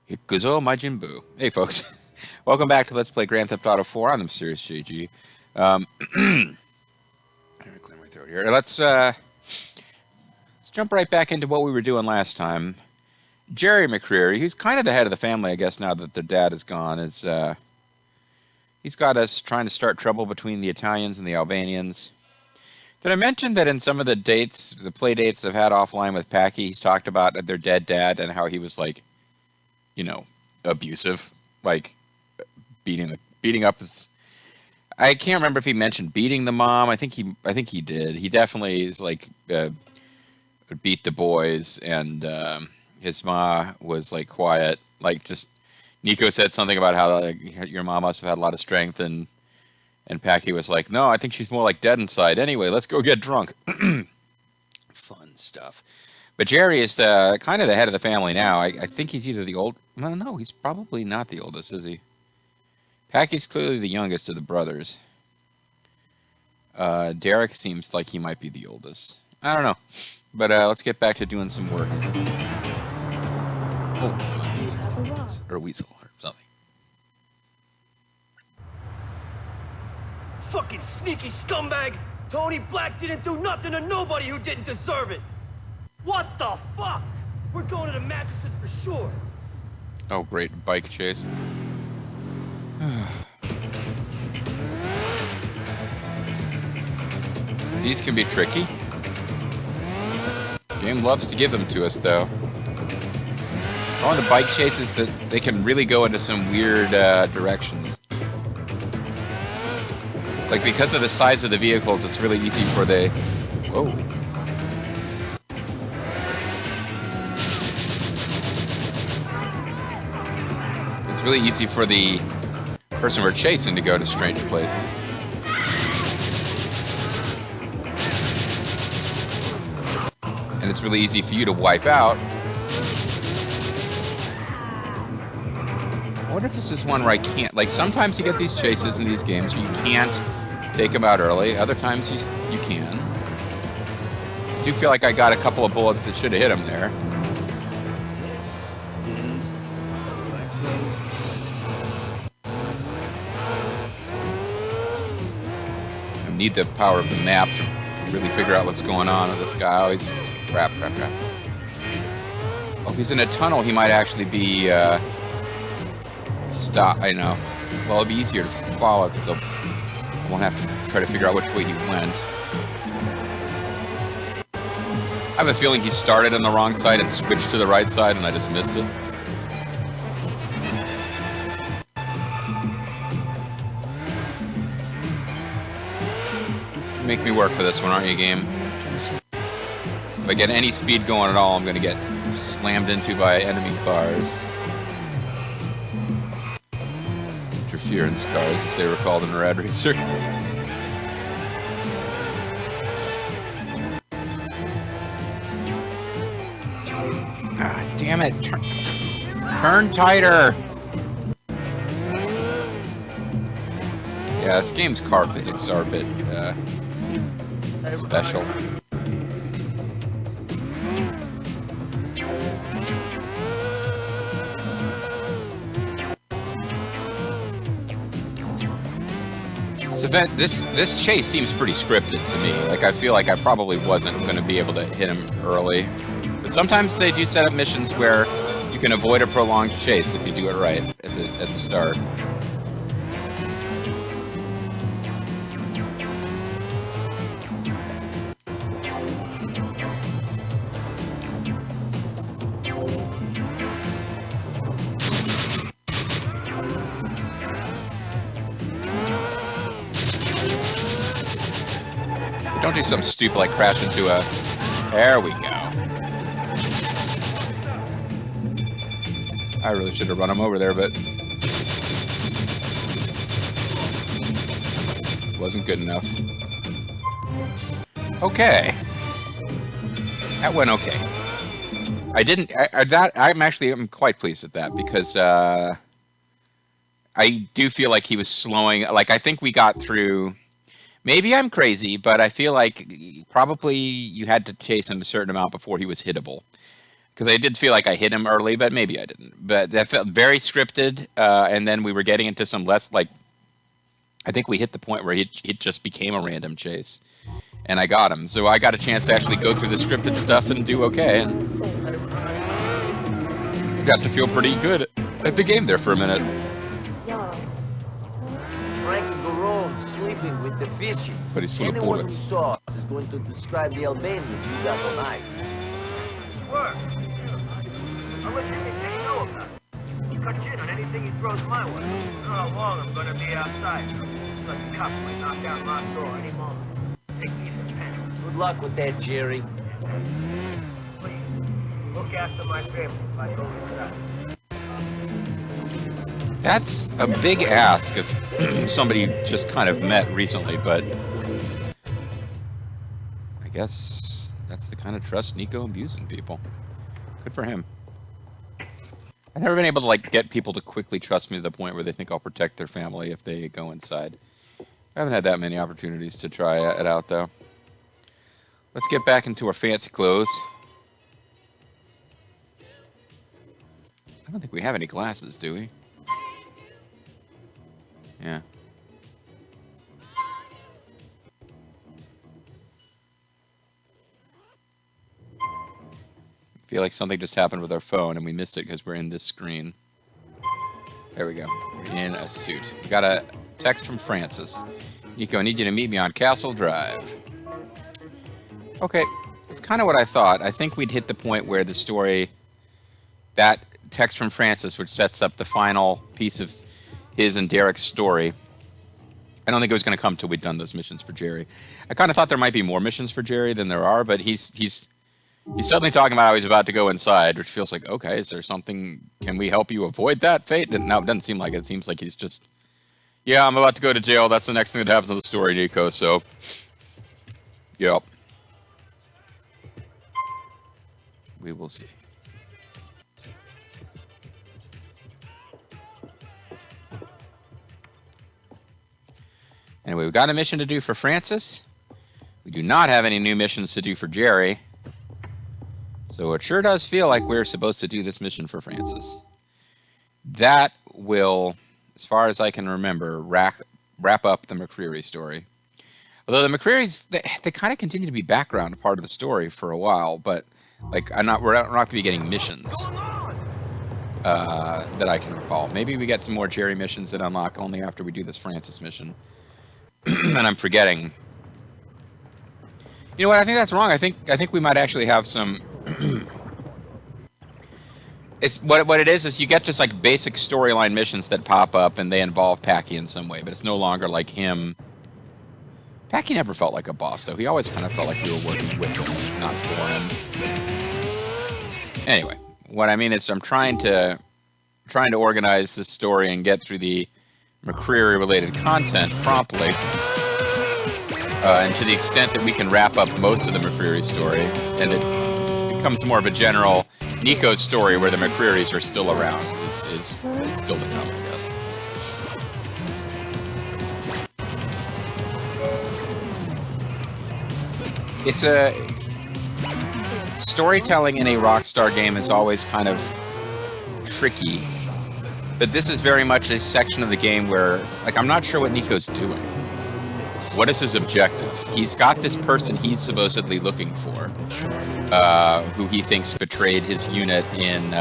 Hikuzo Majin Buu. Hey, folks. Welcome back to Let's Play Grand Theft Auto 4 on the Mysterious JG. Let me clear my throat here. Let's jump right back into what we were doing last time. Jerry McCreary, who's kind of the head of the family, I guess, now that their dad is gone. He's got us trying to start trouble between the Italians and the Albanians. Did I mention that in some of the dates, the play dates I've had offline with Packy, he's talked about their dead dad and how he was like, you know, abusive, like beating up his. I can't remember if he mentioned beating the mom. I think he did. He definitely is like beat the boys, and his ma was like quiet. Like just Nico said something about how like, your mom must have had a lot of strength, and Packy was like, no, I think she's more like dead inside. Anyway, let's go get drunk. Fun stuff. But Jerry is kind of the head of the family now. I think he's either the old. No, he's probably not the oldest, is he? Packy's clearly the youngest of the brothers. Derek seems like he might be the oldest. I don't know. But let's get back to doing some work. Oh, Weasel or something. Fucking sneaky scumbag! Tony Black didn't do nothing to nobody who didn't deserve it! What the fuck? We're going to the mattresses for sure. Oh, great. Bike chase. These can be tricky. Game loves to give them to us, though. Oh, the bike chases, that they can really go into some weird directions. Like, because of the size of the vehicles, it's really easy for the... Whoa. It's really easy for the person we're chasing to go to strange places. And it's really easy for you to wipe out. I wonder if this is one where I can't... Like, sometimes you get these chases in these games where you can't take them out early. Other times you can. I do feel like I got a couple of bullets that should have hit him there. I need the power of the map to really figure out what's going on with this guy. Always... Crap. Oh, if he's in a tunnel, he might actually be... Stop. I know. Well, it'll be easier to follow because I won't have to try to figure out which way he went. I have a feeling he started on the wrong side and switched to the right side, and I just missed it. Make me work for this one, aren't you, game? If I get any speed going at all, I'm going to get slammed into by enemy cars. Interference cars, as they were called in Rad Racer. Ah, damn it! Turn tighter! Yeah, this game's car physics are a bit special. This chase seems pretty scripted to me. Like, I feel like I probably wasn't going to be able to hit him early. But sometimes they do set up missions where you can avoid a prolonged chase if you do it right at the start. Don't do something stupid like crash into a... There we go. I really should have run him over there, but... wasn't good enough. Okay. That went okay. I'm quite pleased at that, because I do feel like he was slowing... Like, I think we got through... Maybe I'm crazy, but I feel like probably you had to chase him a certain amount before he was hittable. Because I did feel like I hit him early, but maybe I didn't. but that felt very scripted. And then we were getting into some less like. I think we hit the point where it just became a random chase, and I got him. So I got a chance to actually go through the scripted stuff and do okay. And I got to feel pretty good at the game there for a minute. Frank Garone sleeping with the fishes. But he's full of Anyone bullets. who saw us is going to describe the Albanian you got on ice. Work. I'll let anything you know about it. Cut in on anything he throws my way. I don't know how long I'm gonna be outside. It's like a cop might knock down my door any moment. Take these and pen. Good luck with that, Jerry. Please, look after my family if I go inside. That's a big ask of somebody just kind of met recently, but I guess that's the kind of trust Nico imbues in people. Good for him. I've never been able to like get people to quickly trust me to the point where they think I'll protect their family if they go inside. I haven't had that many opportunities to try it out, though. Let's get back into our fancy clothes. I don't think we have any glasses, do we? Yeah. I feel like something just happened with our phone and we missed it because we're in this screen. There we go. We're in a suit. We got a text from Francis. Nico, I need you to meet me on Castle Drive. Okay, it's kind of what I thought. I think we'd hit the point where the story, that text from Francis, which sets up the final piece of his and Derek's story, I don't think it was going to come till we'd done those missions for Jerry. I kind of thought there might be more missions for Jerry than there are, but he's suddenly talking about how he's about to go inside, which feels like, okay, is there something, can we help you avoid that fate? No, it doesn't seem like it. It seems like he's just, yeah, I'm about to go to jail. That's the next thing that happens in the story, Nico, so, yep. We will see. Anyway, we've got a mission to do for Francis. We do not have any new missions to do for Jerry. So it sure does feel like we're supposed to do this mission for Francis. That will, as far as I can remember, wrap up the McCreary story. Although the McCrearys, they kind of continue to be background part of the story for a while, but like we're not going to be getting missions that I can recall. Maybe we get some more Jerry missions that unlock only after we do this Francis mission. And I'm forgetting. You know what? I think that's wrong. I think we might actually have some. It's what it is you get just like basic storyline missions that pop up and they involve Packy in some way, but it's no longer like him. Packy never felt like a boss though. He always kind of felt like we were working with him, not for him. Anyway, what I mean is I'm trying to organize this story and get through the McCreary related content promptly. And to the extent that we can wrap up most of the McCreary story, and it becomes more of a general Nico's story where the McCrearys are still around, is still to come, I guess. It's a storytelling in a Rockstar game is always kind of tricky, but this is very much a section of the game where, like, I'm not sure what Nico's doing. What is his objective? He's got this person he's supposedly looking for, who he thinks betrayed his unit in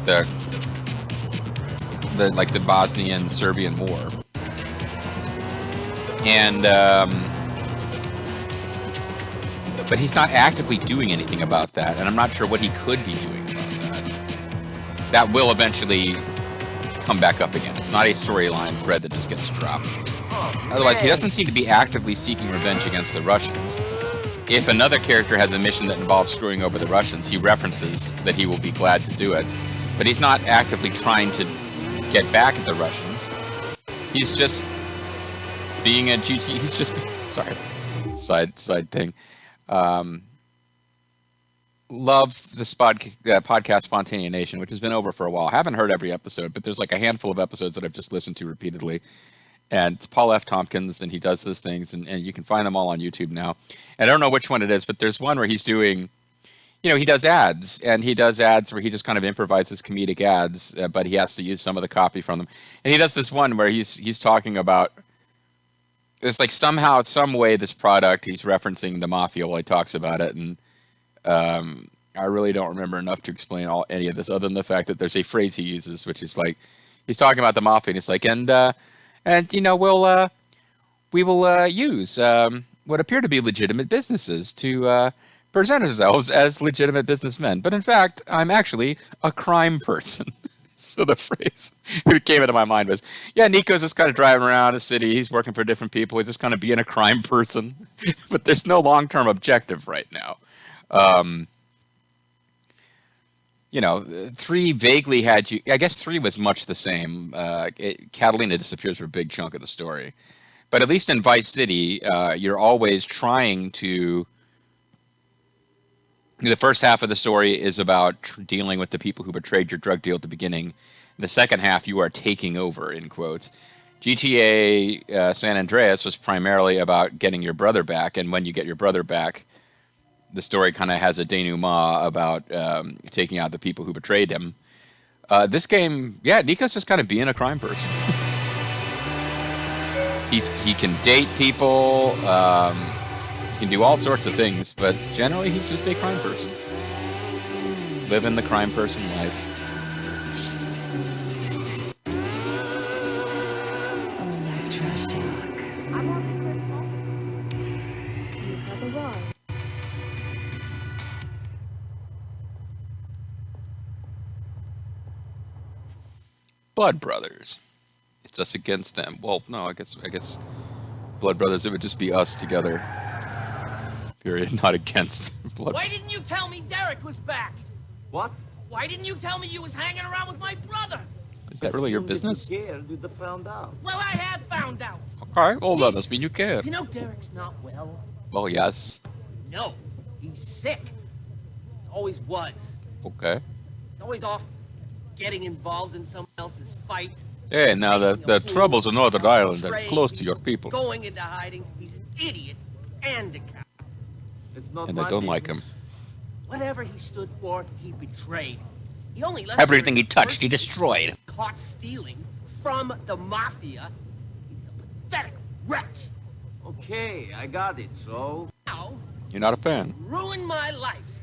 the Bosnian-Serbian War, and but he's not actively doing anything about that, and I'm not sure what he could be doing about that. That will eventually come back up again. It's not a storyline thread that just gets dropped. Otherwise, he doesn't seem to be actively seeking revenge against the Russians. If another character has a mission that involves screwing over the Russians, he references that he will be glad to do it. But he's not actively trying to get back at the Russians. He's just being a GT. He's just, sorry, side thing. Love the podcast Spontanea Nation, which has been over for a while. I haven't heard every episode, but there's like a handful of episodes that I've just listened to repeatedly. And it's Paul F. Tompkins, and he does those things, and you can find them all on YouTube now. And I don't know which one it is, but there's one where he's doing, he does ads, and he does ads where he just kind of improvises comedic ads, but he has to use some of the copy from them. And he does this one where he's talking about, it's like somehow, some way, this product, he's referencing the mafia while he talks about it, and I really don't remember enough to explain any of this, other than the fact that there's a phrase he uses, which is like, he's talking about the mafia, and it's like, we will use what appear to be legitimate businesses to present ourselves as legitimate businessmen. But in fact, I'm actually a crime person. So the phrase that came into my mind was, yeah, Nico's just kind of driving around a city. He's working for different people. He's just kind of being a crime person. But there's no long-term objective right now. 3 vaguely had you... I guess 3 was much the same. Catalina disappears for a big chunk of the story. But at least in Vice City, you're always trying to... The first half of the story is about dealing with the people who betrayed your drug deal at the beginning. The second half, you are taking over, in quotes. GTA San Andreas was primarily about getting your brother back, and when you get your brother back, the story kind of has a denouement about taking out the people who betrayed him. This game, yeah, Nico's just kind of being a crime person. He can date people, he can do all sorts of things, but generally he's just a crime person. Living the crime person life. Blood Brothers. It's us against them. Well, no, I guess Blood Brothers, it would just be us together. Period, not against Blood. Why didn't you tell me Derek was back? What? Why didn't you tell me you was hanging around with my brother? Is that really your business? You'd have found out. Well, I have found out. Okay, well, that must mean you care. You know Derek's not well. Well, yes. No, he's sick. Always was. Okay. He's always off getting involved in someone else's fight. Hey, now the troubles in Northern Ireland are close to your people. Going into hiding. He's an idiot and a coward. It's not And they don't like him. Whatever he stood for, he betrayed. He only left Everything he touched, he destroyed. Caught stealing from the mafia. He's a pathetic wretch. Okay, I got it, so... Now, You're not a fan. ruined my life.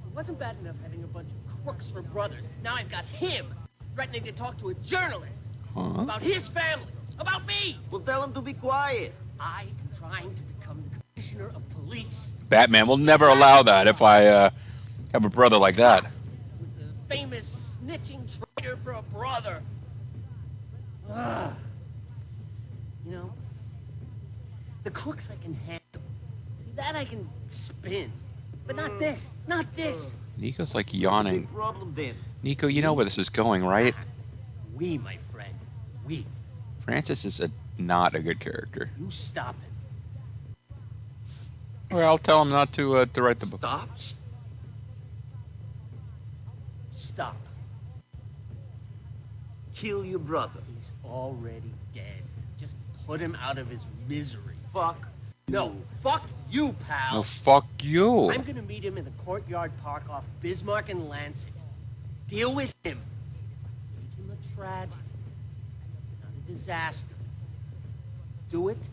It wasn't bad enough having a bunch of crooks for brothers. Now I've got him threatening to talk to a journalist about his family, about me. Well, tell him to be quiet. I am trying to become the commissioner of police. Batman will never allow that if I have a brother like that. With the famous snitching traitor for a brother. Ugh. You know, the crooks I can handle. See, that I can spin. But not this. Not this. Nico's like yawning. Big problem then. Nico, you know where this is going, right? We, my friend. We. Francis is not a good character. You stop him. Well, I'll tell him not to write the book. Stop. Stop. Kill your brother. He's already dead. Just put him out of his misery. Fuck. No, fuck you, pal. Oh, fuck you. I'm gonna meet him in the Courtyard Park off Bismarck and Lancet. Deal with him. Make him a tragedy, not a disaster. Do it,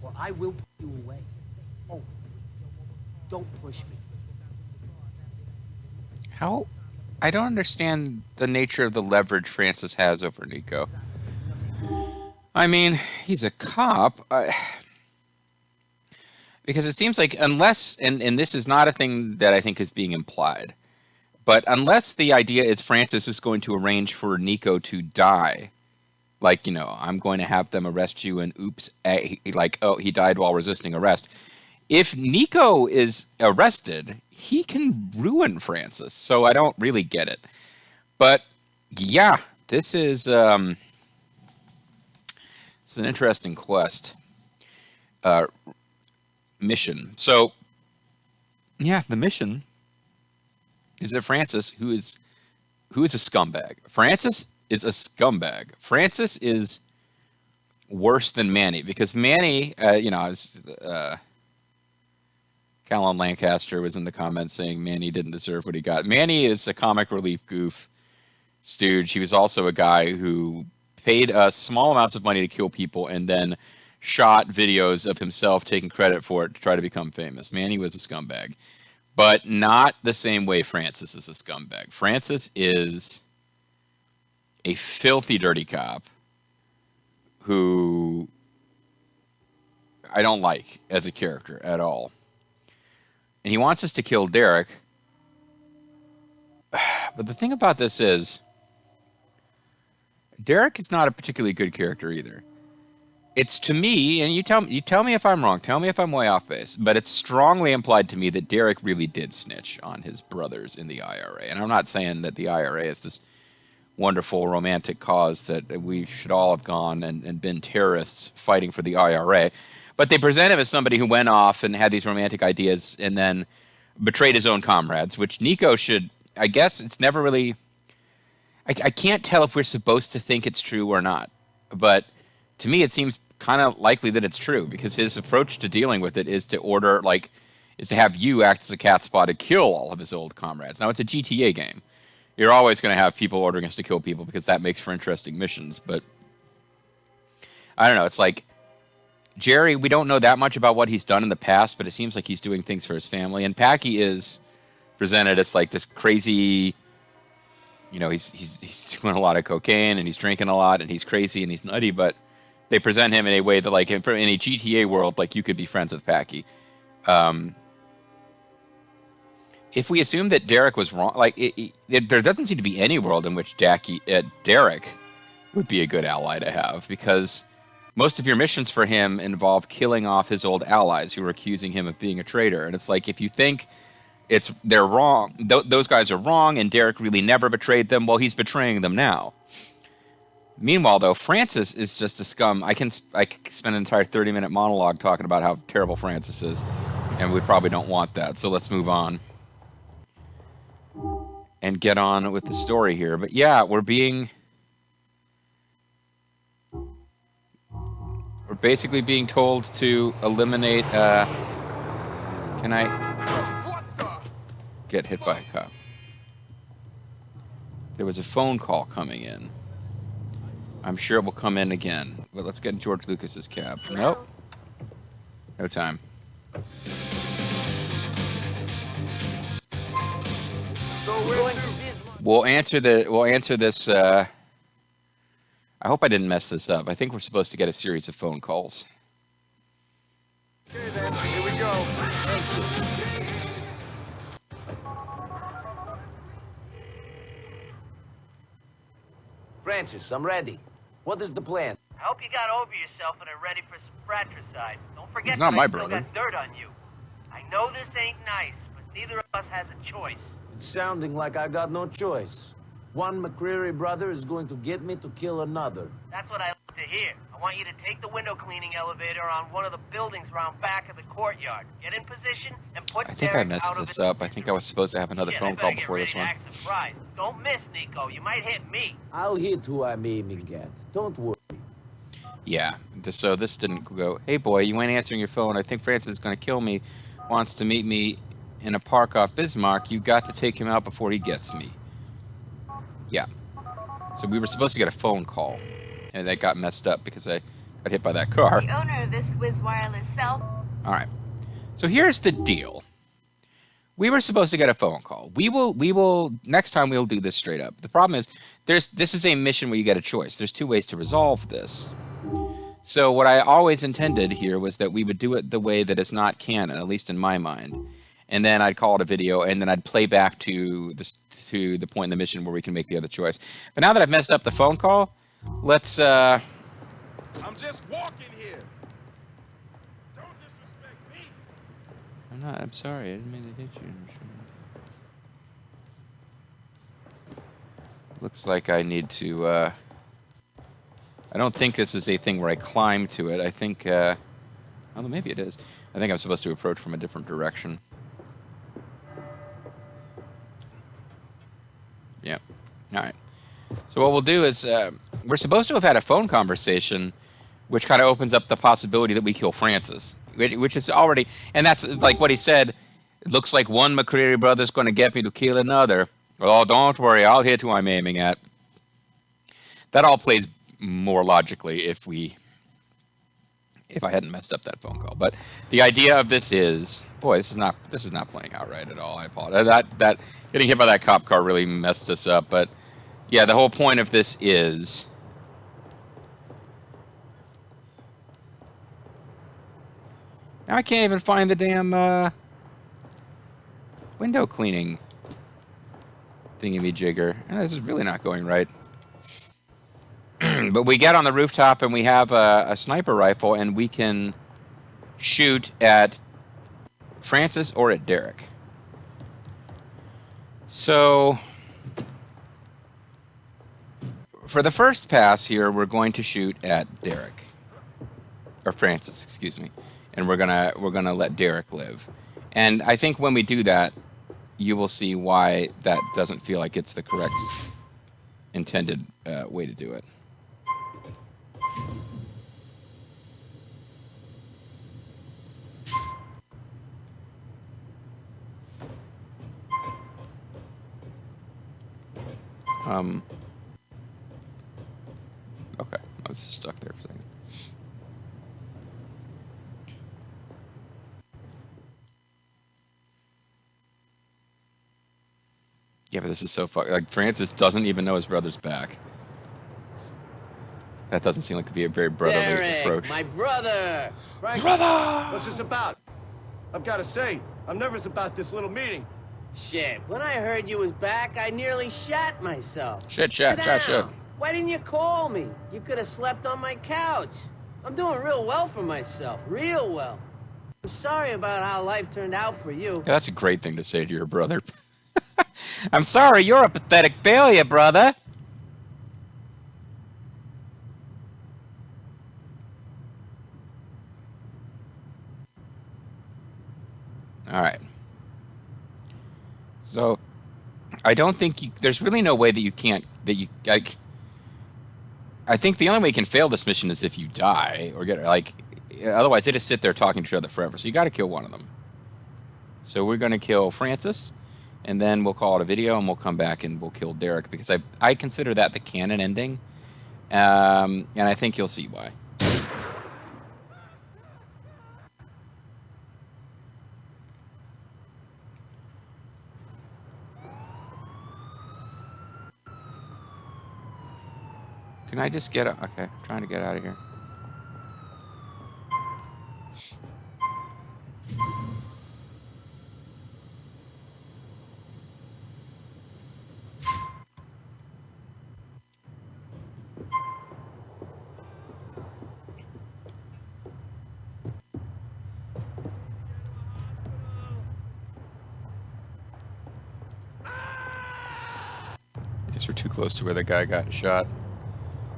or I will put you away. Oh, don't push me. How? I don't understand the nature of the leverage Francis has over Nico. I mean, he's a cop. Because it seems like unless, and this is not a thing that I think is being implied, but unless the idea is Francis is going to arrange for Nico to die, like, I'm going to have them arrest you and oops, like, oh, he died while resisting arrest. If Nico is arrested, he can ruin Francis, so I don't really get it. But, yeah, this is an interesting quest. Mission. So, yeah, the mission is that Francis, who is a scumbag. Francis is a scumbag. Francis is worse than Manny because Manny, Callan Lancaster was in the comments saying Manny didn't deserve what he got. Manny is a comic relief goof stooge. He was also a guy who paid us small amounts of money to kill people and then shot videos of himself taking credit for it to try to become famous. Manny was a scumbag. But not the same way Francis is a scumbag. Francis is a filthy, dirty cop who I don't like as a character at all. And he wants us to kill Derek. But the thing about this is, Derek is not a particularly good character either. It's to me, and you tell me if I'm wrong, tell me if I'm way off base, but it's strongly implied to me that Derek really did snitch on his brothers in the IRA. And I'm not saying that the IRA is this wonderful romantic cause that we should all have gone and been terrorists fighting for the IRA. But they present him as somebody who went off and had these romantic ideas and then betrayed his own comrades, which Nico should, I guess it's never really, I can't tell if we're supposed to think it's true or not. But to me, it seems kind of likely that it's true because his approach to dealing with it is to order, is to have you act as a catspaw to kill all of his old comrades. Now, it's a GTA game. You're always going to have people ordering us to kill people because that makes for interesting missions. But I don't know. It's like Jerry, we don't know that much about what he's done in the past, but it seems like he's doing things for his family. And Packy is presented as like this crazy, he's doing a lot of cocaine and he's drinking a lot and he's crazy and he's nutty, but they present him in a way that, like, in a GTA world, like, you could be friends with Packy. If we assume that Derek was wrong, like, there doesn't seem to be any world in which Derek would be a good ally to have, because most of your missions for him involve killing off his old allies who are accusing him of being a traitor. And it's like, if you think they're wrong, those guys are wrong, and Derek really never betrayed them, well, he's betraying them now. Meanwhile, though, Francis is just a scum. I can spend an entire 30-minute monologue talking about how terrible Francis is, and we probably don't want that. So let's move on and get on with the story here. But yeah, we're basically being told to eliminate. Can I get hit by a cop? There was a phone call coming in. I'm sure it will come in again. But let's get in George Lucas's cab. Nope. No time. We'll answer this. I hope I didn't mess this up. I think we're supposed to get a series of phone calls. Okay, then. Here we go. Francis, I'm ready. What is the plan? I hope you got over yourself and are ready for some fratricide. Don't forget He's not that my I still brother. got dirt on you. I know this ain't nice, but neither of us has a choice. It's sounding like I got no choice. One McCreary brother is going to get me to kill another. That's what I like to hear. I want you to take the window cleaning elevator on one of the buildings around back of the courtyard. Get in position and put I think Derek I messed out of this his up. I think I was supposed to have another Shit, phone I better call get before ready this to one. act surprised. Don't miss, Nico. You might hit me. I'll hit who I'm aiming at. Don't worry. Yeah. So this didn't go. Hey boy, you ain't answering your phone. I think Francis is going to kill me. Wants to meet me in a park off Bismarck. You got to take him out before he gets me. Yeah. So we were supposed to get a phone call, and that got messed up because I got hit by that car. The owner of this Wiz Wireless cell. All right. So here's the deal. We were supposed to get a phone call. We will next time we'll do this straight up. The problem is this is a mission where you get a choice. There's two ways to resolve this. So what I always intended here was that we would do it the way that is not canon, at least in my mind. And then I'd call it a video, and then I'd play back to the point in the mission where we can make the other choice. But now that I've messed up the phone call, let's I'm just walking here. Don't disrespect me. I'm sorry. I didn't mean to hit you. Looks like I need to, I don't think this is a thing where I climb to it. I think, well, maybe it is. I think I'm supposed to approach from a different direction. Yeah. All right. So what we'll do is, we're supposed to have had a phone conversation, which kind of opens up the possibility that we kill Francis, which is already, and that's like what he said. It looks like one McCreary brother's going to get me to kill another. Oh, don't worry, I'll hit who I'm aiming at. That all plays more logically if I hadn't messed up that phone call. But the idea of this is, boy, this is not playing out right at all. I apologize. That getting hit by that cop car really messed us up. But yeah, the whole point of this is now I can't even find the damn window cleaning thingy-me-jigger. This is really not going right. But we get on the rooftop and we have a sniper rifle and we can shoot at Francis or at Derek. So for the first pass here, we're going to shoot at Derek or Francis, excuse me, and we're gonna let Derek live. And I think when we do that, you will see why that doesn't feel like it's the correct intended way to do it. Okay, I was stuck there for a second. Yeah, but this is so fuck. Like, Francis doesn't even know his brother's back. That doesn't seem like to be a very brotherly Derek, approach. my brother! Frank, Brother! what's this about? I've got to say, I'm nervous about this little meeting. Shit, when I heard you was back, I nearly shat myself. Shit. Sit down. Why didn't you call me? You could have slept on my couch. I'm doing real well for myself, real well. I'm sorry about how life turned out for you. Yeah, that's a great thing to say to your brother. I'm sorry, you're a pathetic failure, brother. All right. So, I don't think there's really no way that you can't, like, I think the only way you can fail this mission is if you die, or otherwise they just sit there talking to each other forever. So you got to kill one of them. So we're going to kill Francis, and then we'll call it a video, and we'll come back and we'll kill Derek, because I consider that the canon ending, and I think you'll see why. Can I just get okay, I'm trying to get out of here. I guess we're too close to where the guy got shot.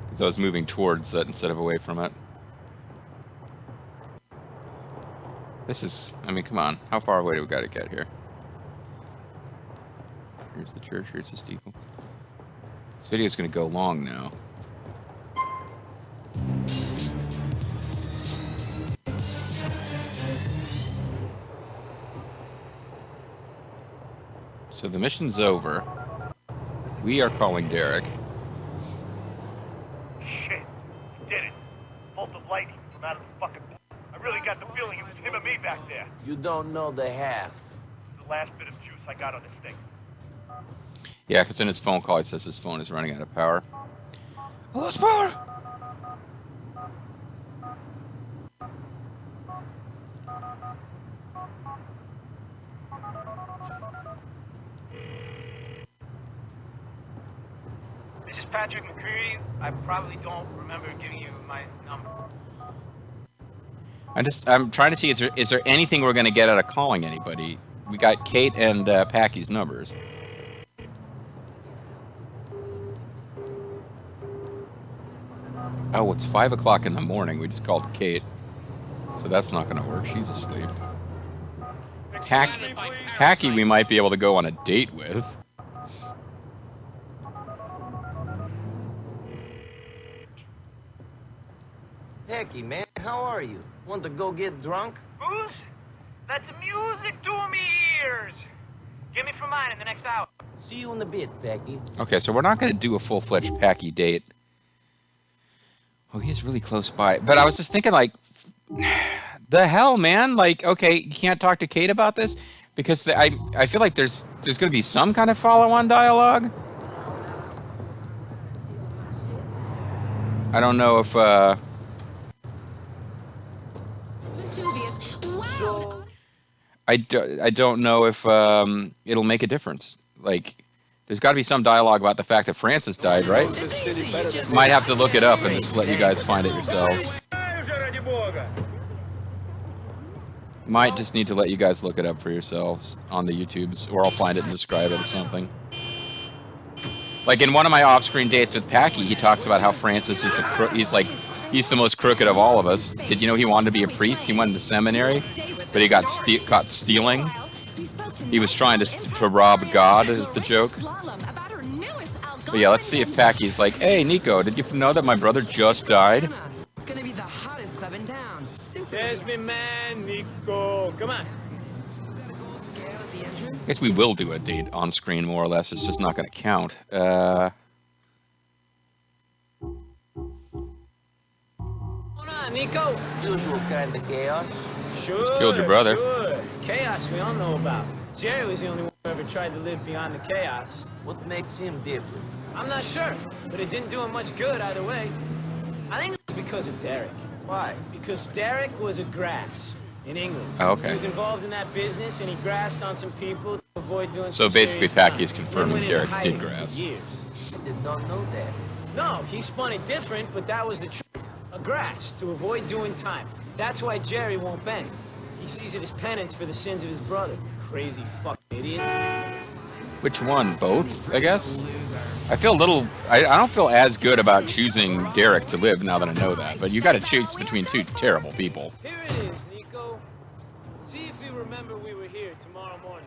Because I was moving towards that instead of away from it. This is, I mean, come on. How far away do we got to get here? Here's the church, here's the steeple. This video is going to go long now. So the mission's over. We are calling Derek. Shit. He did it. Bolt of lightning from out of the fucking... I really got the feeling it was him and me back there. You don't know the half. The last bit of juice I got on this thing. Yeah, because in his phone call it says his phone is running out of power. Lost power! This is Patrick McCreary. I probably don't remember giving you my number. I'm trying to see, is there anything we're going to get out of calling anybody? We got Kate and Packy's numbers. Oh, it's 5 o'clock in the morning. We just called Kate. So that's not going to work. She's asleep. Hacky we might be able to go on a date with. Hecky, man, how are you? Want to go get drunk? Bruce? That's music to me Get me for mine in the next hour. See you in a bit, Packy. Okay, so we're not going to do a full-fledged Packy date. Oh, he is really close by. But I was just thinking, like, the hell, man? Like, okay, you can't talk to Kate about this? Because I feel like there's going to be some kind of follow-on dialogue. I don't know if, So, I don't know if it'll make a difference. Like, there's got to be some dialogue about the fact that Francis died, right? Might have to look it up and just let you guys find it yourselves. Might just need to let you guys look it up for yourselves on the YouTubes, or I'll find it and describe it or something. Like in one of my off-screen dates with Packy, he talks about how Francis is he's the most crooked of all of us. Did you know he wanted to be a priest? He went to seminary, but he got caught stealing. He was trying to rob God, is the joke. But yeah, let's see if Packy's like, hey, Nico, did you know that my brother just died? It's gonna be the hottest club in town. there's me man, Nico. Come on. I guess we will do a date on screen, more or less. It's just not going to count. Hold on, Nico. Usual kind of chaos. Sure. Just killed your brother. Sure. Chaos we all know about. Jerry was the only one who ever tried to live beyond the chaos. What makes him different? I'm not sure, but it didn't do him much good either way. I think it's because of Derek. Why? Because Derek was a grass in England. Oh, okay. He was involved in that business, and he grassed on some people to avoid doing So some basically, serious Packy is crime. confirming Then went into Derek did hiding for grass. years. Did not know that. No, he spun it different, but that was the truth. A grass, to avoid doing time. That's why Jerry won't bend. He sees it as penance for the sins of his brother. Crazy fucking idiot. Which one? Both, I guess? I feel a little... I don't feel as good about choosing Derek to live now that I know that. But you got to choose between two terrible people. Here it is, Nico. See if you remember we were here tomorrow morning.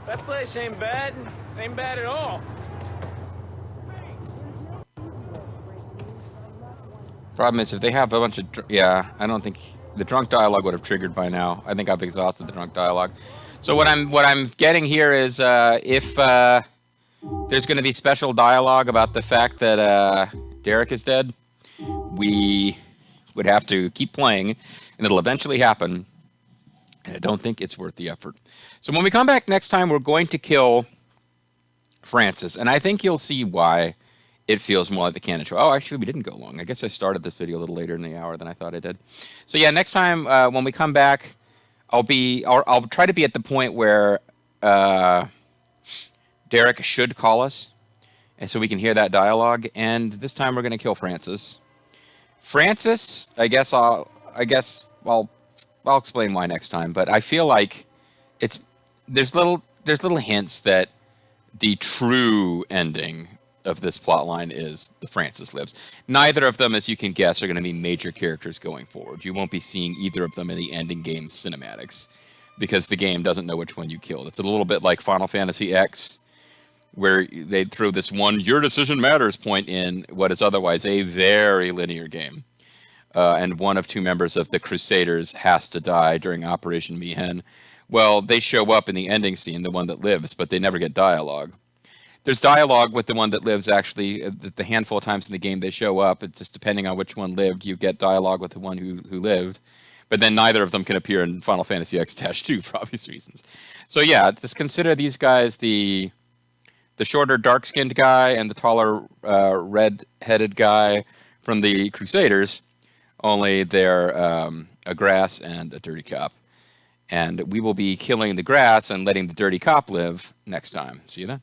That place ain't bad. Ain't bad at all. Problem is, if they have a bunch of... Yeah, I don't think... The drunk dialogue would have triggered by now. I think I've exhausted the drunk dialogue. So what I'm getting here is if there's going to be special dialogue about the fact that Derek is dead, we would have to keep playing, and it'll eventually happen. And I don't think it's worth the effort. So when we come back next time, we're going to kill Francis, and I think you'll see why it feels more like the canon show. Oh, actually, we didn't go long. I guess I started this video a little later in the hour than I thought I did. So yeah, next time when we come back, I'll try to be at the point where Derek should call us, and so we can hear that dialogue. And this time we're going to kill Francis. Francis, I guess I'll explain why next time. But I feel like there's little hints that the true ending of this plot line is the Francis lives. Neither of them, as you can guess, are going to be major characters going forward. You won't be seeing either of them in the ending game cinematics because the game doesn't know which one you killed. It's a little bit like Final Fantasy X, where they throw this one "your decision matters" point in what is otherwise a very linear game. And one of two members of the Crusaders has to die during Operation Mihen. Well, they show up in the ending scene, the one that lives, but they never get dialogue. There's dialogue with the one that lives, actually. The handful of times in the game they show up, it just depending on which one lived, you get dialogue with the one who lived. But then neither of them can appear in Final Fantasy X-2 for obvious reasons. So yeah, just consider these guys the shorter, dark-skinned guy and the taller, red-headed guy from the Crusaders, only they're a grass and a dirty cop. And we will be killing the grass and letting the dirty cop live next time. See you then.